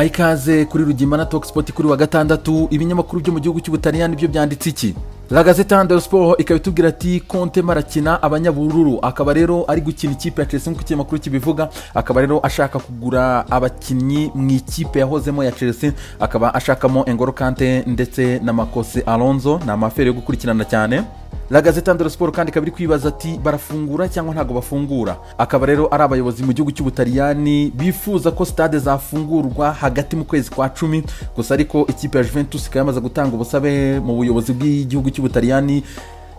tubaye ikaze kuri Rugimana Talk Sport kuri wa gatandatu. Ibinyamakuru byo mu gihugu cy'Ubutaliyani byo byanditse iki? La Gazzetta dello Sport ikaba itubwira ati Conte marakina abanyabururu, akaba rero ari gukina ikipe ya Chelsea nk'uko ikinyamakuru kibivuga, akaba rero ashaka kugura abakinnyi mu ikipe yahozemo ya Chelsea, akaba ashakamo N'Golo Kante ndetse na Marcos Alonso. Ni amafere yo gukurikirana cyane. La Gazzetta dello Sport kandi kabiri kwibaza ati barafungura cyangwa ntago bafungura, akaba rero ari abayobozi mu gihugu cy'Ubutaliyani bifuza ko stade zafungurwa hagati mu kwezi kwa 10, gusa ariko ikipe ya Juventus ikayamaza gutanga ubusabe mu buyobozi bw'igihugu cy'Ubutaliyani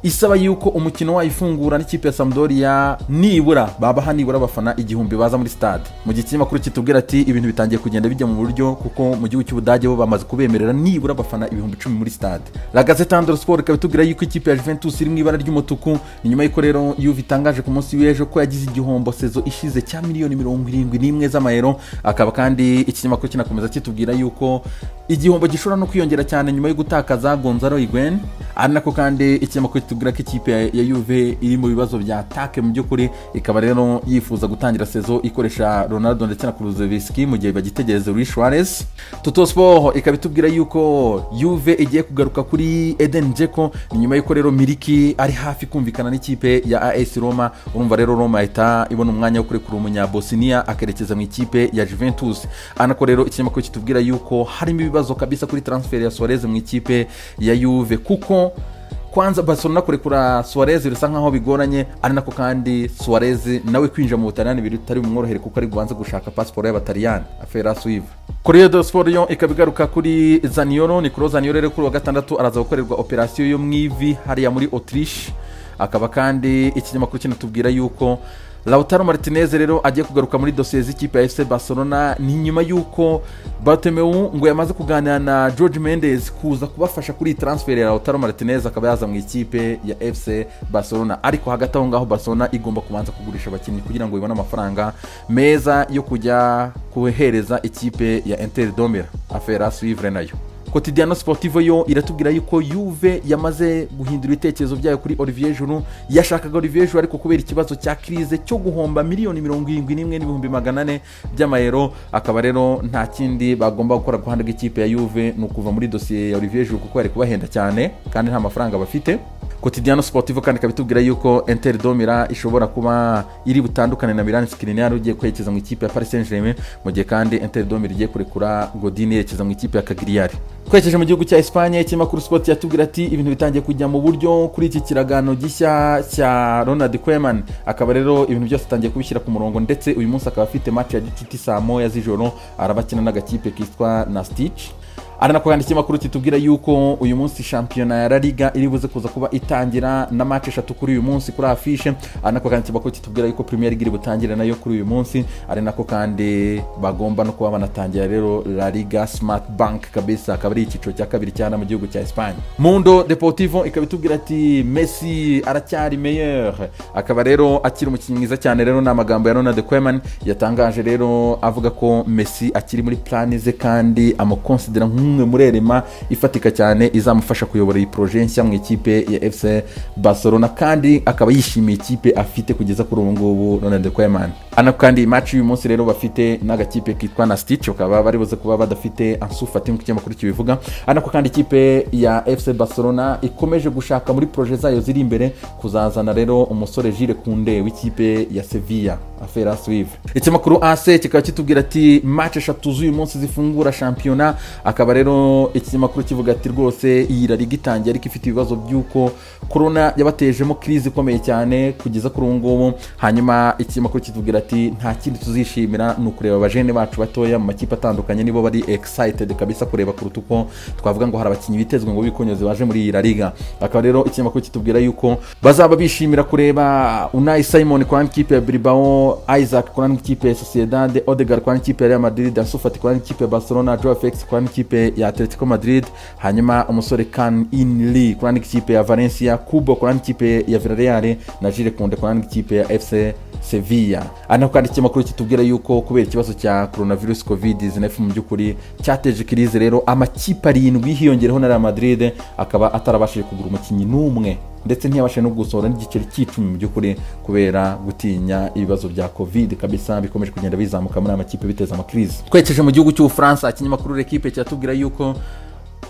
isaba yuko umukino wayifungura n'ikipe ya Sampdoria nibura babaha nibura abafana 1000 baza muri stade. Mu gihe ikinyamakuru kitubwira ati ibintu bitangiye kugenda bijya mu buryo kuko mu gihugu cy'Ubudage bo bamaze kubemerera nibura abafana 10,000 muri stade. La Gazzetta dello Sport ikaba itubwira yuko ikipe ya Juventus iri mu ibara ry'umutuku, nyuma y'uko rero Juve itangaje ku munsi w'ejo ko yagize igihombo sezo ishize cya miliyoni 71 z'amayero. Akaba kandi ikinyamakuru kinakomeza kitubwira yuko igihombo gishobora no kwiyongera cyane nyuma yo gutakaza Gonzalo Higuain. Ari nako kandi ikinyamakuru kitubwira ko ikipe ya Juve iri mu bibazo bya attaque mu by'ukuri, ikaba rero yifuza gutangira sezo ikoresha Ronaldo ndetse na Kulusevski mu gihe bagitegereza Luis Suarez. Tutto Sport ikaba itubwira yuko Juve igiye kugaruka kuri Eden Dzeko nyuma y'uko rero Miliki ari hafi kumvikana n'ikipe ya AS Roma. Urumva rero Roma ita ibona umwanya wo kurekura umunya Bosnia akerekeza mu ikipe ya Juventus. Anako rero ikinyamakuru kitubwira yuko harimo ibibazo kabisa kuri transfer ya Suarez mu ikipe ya Juve, kuko kwanza Barcelona kurekura Suarez birasa nkaho bigoranye, ari nako kandi Suarez nawe kwinjira mu Butaliyani bitari bumworohere kuko ari kubanza gushaka passport y'Abataliyani, affaire à suivre. Corriere dello Sport yo ikabigaruka kuri Zaniolo. Nicolo Zaniolo rero kuri wa gatandatu araza gukorerwa operation yo mwivi hariya muri Autriche. Akaba kandi ikinyamakuru kinatubwira yuko Lautaro Martinez rero agiye kugaruka muri dosiye z'ikipe ya FC Barcelona, ni nyuma yuko Bartomeu ngo yamaze kuganira na Jorge Mendes kuza kubafasha kuri transfer ya Lautaro Martinez akaba yaza mu ikipe ya FC Barcelona. Ariko hagati aho ngaho Barcelona igomba kubanza kugurisha abakinnyi kugira ngo ibone amafaranga meza yo kujya kuhereza ikipe ya Inter de Milan, affaire à suivre nayo. Quotidiano Sportivo yo iratubwira yuko Juve yamaze guhindura ibitekerezo byayo kuri Olivier Giroud. Yashakaga Olivier Giroud ariko kubera ikibazo cya crise cyo guhomba miliyoni 71,400 by'amayero, akaba rero nta kindi bagomba gukora guhanda bw'ikipe ya Juve no kuva muri dossier ya Olivier Giroud kuko ari kubahenda cyane kandi nta mafaranga bafite. Quotidiano Sportivo kandi kabitubwira yuko Inter de Milan ishobora kuba iri butandukane na Milan Skriniar ugiye kwekeza mu ikipe ya Paris Saint-Germain, mu gihe kandi Inter de Milan igiye kurekura Godin yerekeza mu ikipe ya Cagliari. Kwekeje mu gihugu cya Espagne, ikinyamakuru Sport yatubwira ati ibintu bitangiye kujya mu buryo kuri iki kiragano gishya cya Ronald Koeman. Akaba rero ibintu byose atangiye kubishyira ku murongo, ndetse uyu munsi akaba afite match ya gicuti saa 1 z'ijoro arabakina n'agakipe kitwa Nastich. Ari nako kandi ikinyamakuru kitubwira yuko uyu munsi shampiyona ya La Liga iri buze kuza kuba itangira na match 3 kuri uyu munsi kuri affiche. Ari nako kandi ikinyamakuru kitubwira yuko Premier League iri butangira nayo kuri uyu munsi. Ari nako kandi bagomba no kuba banatangira rero La Liga Smart Bank kabisa, akaba ari icyiciro cya kabiri cyane mu gihugu cya Espagne. Mundo Deportivo ikabitubwira ati Messi aracyari meilleur, akaba rero akiri umukinnyi mwiza cyane. Rero n'amagambo ya Ronald Koeman yatangaje rero avuga ko Messi akiri muri plan ze kandi amukonsidera umwe murerema ifatika cyane izamufasha kuyobora iyi projet nshya mu ikipe ya FC Barcelona, kandi akaba yishimiye ikipe afite kugeza kuri ubu ngubu Ronald Koeman. Anako kandi match uyu munsi rero bafite n'agakipe kitwa Nastich, akaba bari buze kuba badafite Ansu Fati mu kinyamakuru kibivuga. Anako kandi ikipe ya FC Barcelona ikomeje gushaka muri projet zayo ziri imbere kuzazana rero umusore Jules Koundé w'ikipe ya Sevilla, affaire à suivre. Ikinyamakuru AC kikaba kitubwira ati match 3 z'uyu munsi zifungura shampiyona. Akaba rero ikinyamakuru kivuga ati rwose iyi La Liga itangiye ariko ifite ibibazo by'uko corona yabatejemo crise ikomeye cyane kugeza kuri ubu ngubu. Hanyuma ikinyamakuru kitubwira ati nta kindi tuzishimira ni ukureba abajene bacu batoya mu makipe atandukanye, nibo bari excited kabisa kureba kuruta uko twavuga ngo hari abakinnyi bitezwe ngo bikonyoze baje muri iyi La Liga. Akaba rero ikinyamakuru kitubwira yuko bazaba bishimira kureba Unai Simon kwa ikipe ya Bilbao, Isaac kwa ikipe ya Sociedad, Odegaard kwa ikipe ya Real Madrid, Ansu Fati kwa ikipe ya Barcelona, Joao Felix kwa ikipe ya Atletico Madrid, hanyuma umusore Kan In-lee kwa ikipe ya Valencia, Kubo kwa ikipe ya Villarreal na Jules Koundé kwa ikipe ya FC Sevilla. Anako kandi ikinyamakuru kitubwira yuko kubera ikibazo cya coronavirus covid-19 mu by'ukuri cyateje kirize rero amakipe 7 hiyongereho na Real Madrid akaba atarabashije kugura umukinnyi n'umwe ndetse ntiyabashe no gusohora n'igiceri cy'icumi mu by'ukuri kubera gutinya ibibazo bya covid kabisa bikomeje kugenda bizamuka muri amakipe biteza amakrize. Twekeje mu gihugu cy'Ubufaransa, ikinyamakuru L'Equipe cyatubwira yuko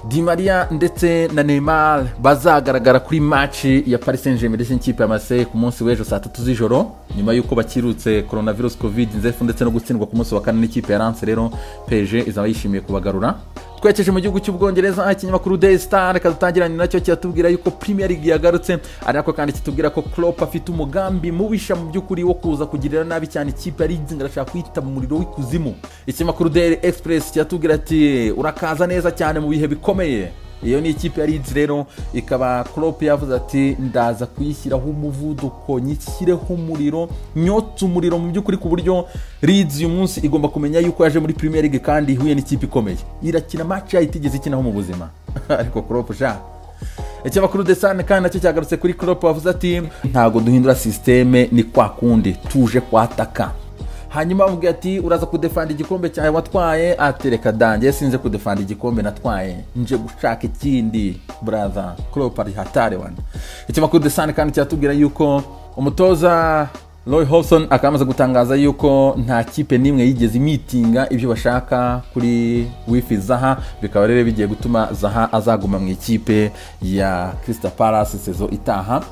Di Maria ndetse na Neymar bazagaragara kuri match ya Paris Saint-Germain ndetse n'ikipe ya Marseille ku munsi w'ejo saa 3 z'ijoro nyuma yuko bakirutse coronavirus covid-19 ndetse no gutsindwa ku munsi wa kane n'ikipe ya Lens. Rero PSG izaba yishimiye kubagarura. Twekeje mu gihugu cy'Ubwongereza, ikinyamakuru Daily Star kadutangiranye nacyo cyatubwira yuko Premier League yagarutse, ariko kandi kitubwira ko Klopp afite umugambi mubisha mu by'ukuri wo kuza kugirira nabi cyane ikipe ya Leeds ngarashaka kwita mu muriro w'ikuzimu. Ikinyamakuru Daily Express cyatubwira ati urakaza neza cyane mu bihe bikomeye. Iyo ni ikipe ya Leeds rero ikaba Klopp yavuze ati ndaza kuyishyiraho umuvuduko nyishyireho umuriro nyotse umuriro mu by'ukuri ku buryo Leeds uyu munsi igomba kumenya yuko yaje muri Premier League kandi ihuye n'ikipe ikomeye irakina match yayitigeze ikinaho mu buzima. Ariko Klopp ikinyamakuru The Sun kandi nacyo cyagarutse kuri Klopp wavuze ati ntago duhindura systeme ni kwa kundi tuje kwataka. Hanyuma avuga ati uraza kudefanda igikombe cyawe watwaye, atereka dange sinze kudefanda igikombe natwaye nje gushaka ikindi brother. Klopp ari hatare wana. Ikinyamakuru The Sun kandi cyatubwira yuko umutoza Roy Hodgson akamaze gutangaza yuko nta kipe nimwe yigeze meetinga ibyo bashaka kuri Wifi Zaha, bikaba rero bigiye gutuma Zaha azaguma mu ikipe ya Crystal Palace sezo itaha.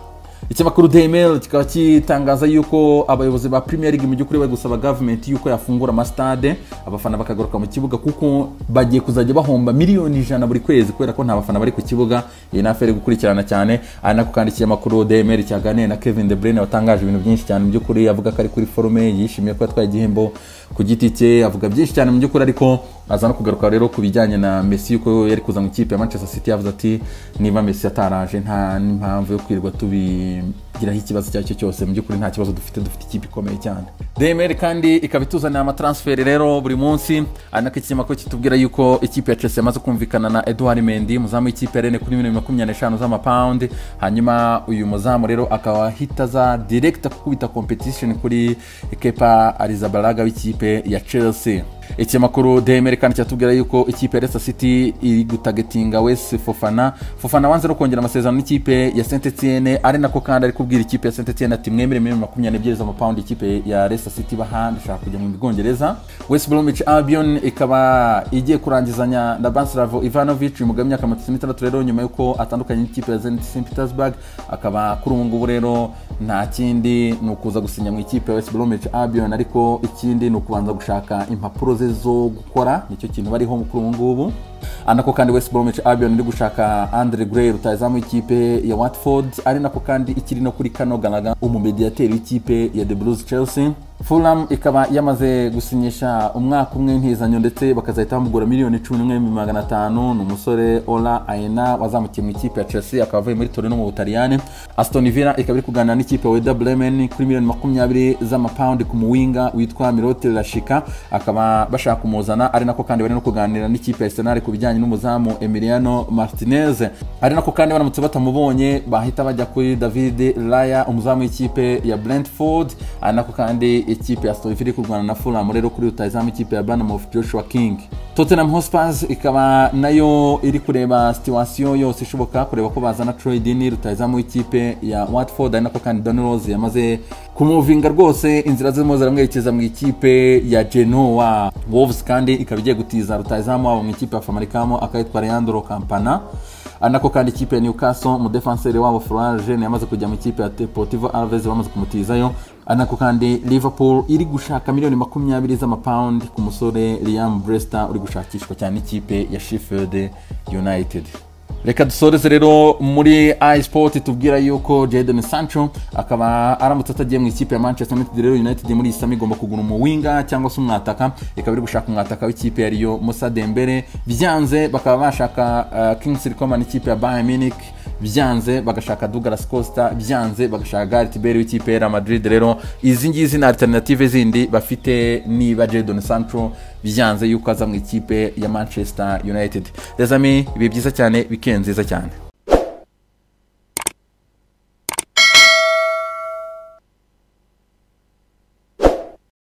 Ikinyamakuru Daily Mail kikaba kitangaza yuko abayobozi ba Premier League mu by'ukuri bari gusaba government yuko yafungura amastade abafana bakagaruka mu kibuga kuko bagiye kuzajya bahomba miliyoni 100 buri kwezi kubera ko nta bafana bari ku kibuga. Iyi ni affaire gukurikirana cyane. Anako kandi ikinyamakuru Daily Mail cyaganiriye na Kevin De Bruyne watangaje ibintu byinshi cyane mu by'ukuri, avuga ko ari kuri forume yishimiye ko yatwaye igihembo ku giti cye, avuga byinshi cyane mu by'ukuri, ariko aza no kugaruka rero ku bijyanye na Messi yuko yari kuza mu ikipe ya Manchester City. Yavuze ati niba Messi ataraje nta impamvu yo kwirwa tubigiraho ikibazo cyacyo cyose, mu by'ukuri nta kibazo dufite ikipe ikomeye cyane. Daily Mail kandi ikabituzanira amatransfer rero buri munsi. Anako ikinyamakuru kitubwira yuko ikipe ya Chelsea yamaze kumvikana na Edouard Mendy muzamu w'ikipe ya Rennes kuri £25 z'amapaundi. Hanyuma uyu muzamu rero akaba hitaza direct kukubita competition kuri Kepa Arrizabalaga w'ikipe ya Chelsea. Ikinyamakuru Daily Mail kandi cyatubwira yuko ikipe ya Leicester City iri gutagetinga Wes Fofana wanze no kongera amasezerano n'ikipe ya Saint Etienne, ari nako kandi ari kubwira ikipe ya Saint Etienne ati mwemere £22 z'amapaundi ikipe ya Leicester City bahandi shaka kujya mu Bwongereza. West Bromwich Albion ikaba igiye kurangizanya na Branislav Ivanovic umugabo w'imyaka 36 rero nyuma yuko atandukanye n'ikipe ya Zenit St Petersburg, akaba kuri ubu ngubu rero nta kindi nukuza gusinya mu ikipe ya West Bromwich Albion, ariko ikindi nukubanza gushaka impapuro ze zo gukora, nicyo kintu bariho kuri ubu ngubu. Anako kandi West Bromwich Albion iri gushaka Andre Gray rutazamu ikipe ya Watford, ari nako kandi ikiri no kuri Kano Gallagher umumediateur w'ikipe ya The Blues Chelsea. Fulham ikaba yamaze gusinyisha umwaka umwe ntizanyo ndetse bakazahita bamugura £11,500. Umusore Ola Aina wazamukiye mu ikipe ya Chelsea akaba avuye muri Torino mu Butaliyani. Aston Villa ikaba iri kuganira n'ikipe ya Werder Bremen kuri £20 z'amapaundi ku muwinga witwa Mirotel Rashika, akaba bashaka kumuzana, ari nako kandi bari no kuganira n'ikipe ya Arsenal ku bijyanye n'umuzamu Emiliano Martinez, ari nako kandi baramutse batamubonye bahita bajya kuri David Raya umuzamu w'ikipe ya Brentford, ari nako kandi ikipe ya Aston Villa kurwana na Fulham rero kuri rutazamu ikipe ya Bournemouth Joshua King. Tottenham Hotspur ikaba nayo iri kureba situation yose ishoboka kureba ko bazana Troy Deeney rutazamu ikipe ya Watford, ari nako kandi Danny Rose yamaze kumuvinga rwose inzira zirimo ziramwerekeza mu ikipe ya Genoa. Wolves kandi ikaba igiye gutiza rutazamu wabo mu ikipe ya Famalicão akayitwa Leandro Campana, anako kandi ikipe ya Newcastle mu defenseur wabo Florent yamaze kujya mu ikipe ya Deportivo Alaves bamaze kumutizayo, anako kandi Liverpool iri gushaka £20 z'amapaundi ku musore Liam Brewster uri gushakishwa cyane ikipe ya Sheffield United. Reka dusoreze rero muri iSport tubwira yuko Jadon Sancho akaba aramutse atagiye mu ikipe ya Manchester United muri isami igomba kugura umuwinga cyangwa se umwataka, ikaba iri gushaka umwataka w'ikipe ya Rio Moussa Dembele, byanze bakaba bashaka Kingsley Coman ikipe ya Bayern Munich, byanze bagashaka Douglas Costa, byanze bagashaka Gareth Bale w'ikipe ya Real Madrid. Rero izi ngizi na alternative zindi bafite niba Jadon Sancho byanze yuko aza mu ikipe ya Manchester United. Les amis, ibi byiza cyane, weekend nziza cyane.